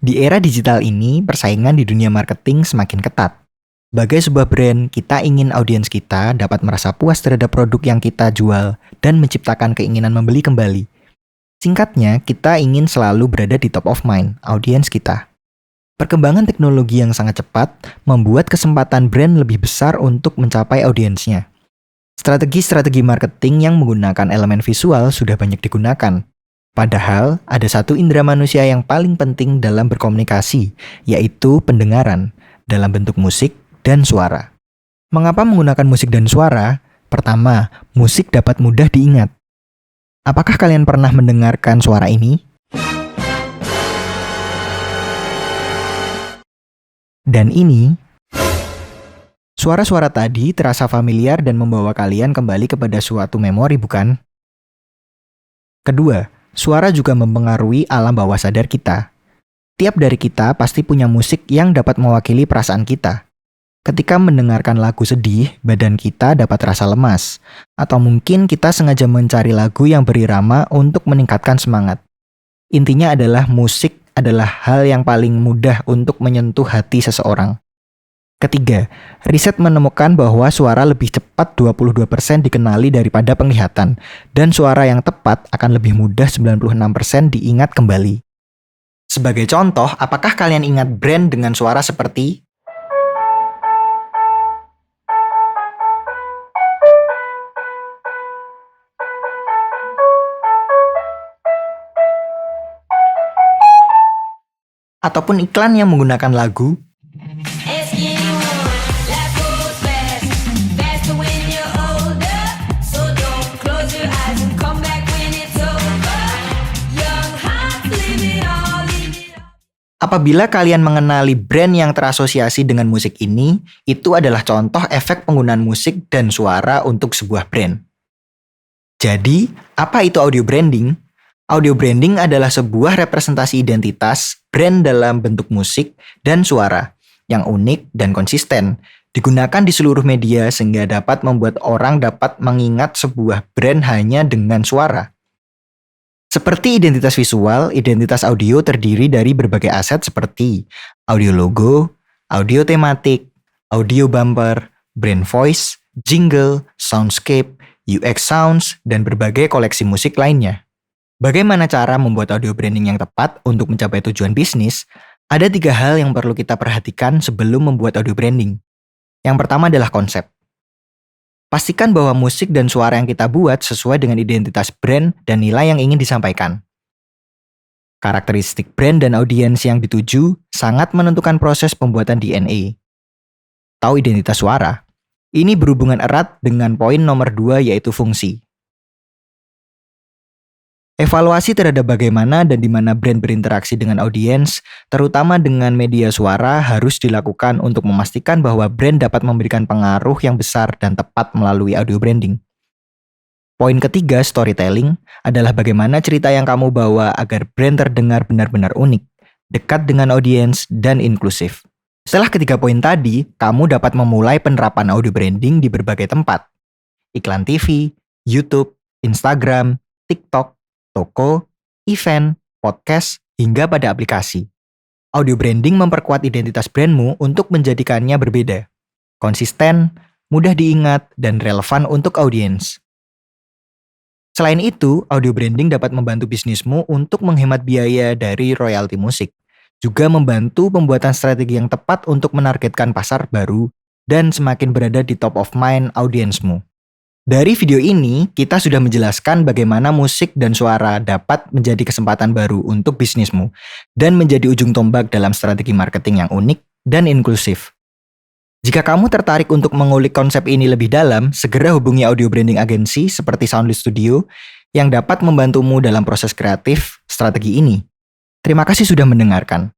Di era digital ini, persaingan di dunia marketing semakin ketat. Sebagai sebuah brand, kita ingin audiens kita dapat merasa puas terhadap produk yang kita jual dan menciptakan keinginan membeli kembali. Singkatnya, kita ingin selalu berada di top of mind audiens kita. Perkembangan teknologi yang sangat cepat membuat kesempatan brand lebih besar untuk mencapai audiensnya. Strategi-strategi marketing yang menggunakan elemen visual sudah banyak digunakan. Padahal, ada satu indera manusia yang paling penting dalam berkomunikasi, yaitu pendengaran, dalam bentuk musik dan suara. Mengapa menggunakan musik dan suara? Pertama, musik dapat mudah diingat. Apakah kalian pernah mendengarkan suara ini? Dan ini, suara-suara tadi terasa familiar dan membawa kalian kembali kepada suatu memori, bukan? Kedua, suara juga mempengaruhi alam bawah sadar kita. Tiap dari kita pasti punya musik yang dapat mewakili perasaan kita. Ketika mendengarkan lagu sedih, badan kita dapat terasa lemas. Atau mungkin kita sengaja mencari lagu yang berirama untuk meningkatkan semangat. Intinya adalah musik adalah hal yang paling mudah untuk menyentuh hati seseorang. Ketiga, riset menemukan bahwa suara lebih cepat 22% dikenali daripada penglihatan, dan suara yang tepat akan lebih mudah 96% diingat kembali. Sebagai contoh, apakah kalian ingat brand dengan suara seperti ataupun iklan yang menggunakan lagu Apabila kalian mengenali brand yang terasosiasi dengan musik ini, itu adalah contoh efek penggunaan musik dan suara untuk sebuah brand. Jadi, apa itu audio branding? Audio branding adalah sebuah representasi identitas brand dalam bentuk musik dan suara yang unik dan konsisten, digunakan di seluruh media sehingga dapat membuat orang dapat mengingat sebuah brand hanya dengan suara. Seperti identitas visual, identitas audio terdiri dari berbagai aset seperti audio logo, audio tematik, audio bumper, brand voice, jingle, soundscape, UX sounds, dan berbagai koleksi musik lainnya. Bagaimana cara membuat audio branding yang tepat untuk mencapai tujuan bisnis? Ada 3 hal yang perlu kita perhatikan sebelum membuat audio branding. Yang pertama adalah konsep. Pastikan bahwa musik dan suara yang kita buat sesuai dengan identitas brand dan nilai yang ingin disampaikan. Karakteristik brand dan audiens yang dituju sangat menentukan proses pembuatan DNA. Tahu identitas suara? Ini berhubungan erat dengan poin nomor 2 yaitu fungsi. Evaluasi terhadap bagaimana dan di mana brand berinteraksi dengan audiens, terutama dengan media suara, harus dilakukan untuk memastikan bahwa brand dapat memberikan pengaruh yang besar dan tepat melalui audio branding. Poin ketiga, storytelling, adalah bagaimana cerita yang kamu bawa agar brand terdengar benar-benar unik, dekat dengan audiens, dan inklusif. Setelah ketiga poin tadi, kamu dapat memulai penerapan audio branding di berbagai tempat. Iklan TV, YouTube, Instagram, TikTok, toko, event, podcast, hingga pada aplikasi. Audio branding memperkuat identitas brandmu untuk menjadikannya berbeda, konsisten, mudah diingat, dan relevan untuk audiens. Selain itu, audio branding dapat membantu bisnismu untuk menghemat biaya dari royalti musik, juga membantu pembuatan strategi yang tepat untuk menargetkan pasar baru dan semakin berada di top of mind audiensmu. Dari video ini, kita sudah menjelaskan bagaimana musik dan suara dapat menjadi kesempatan baru untuk bisnismu dan menjadi ujung tombak dalam strategi marketing yang unik dan inklusif. Jika kamu tertarik untuk mengulik konsep ini lebih dalam, segera hubungi audio branding agency seperti Soundly Studio yang dapat membantumu dalam proses kreatif strategi ini. Terima kasih sudah mendengarkan.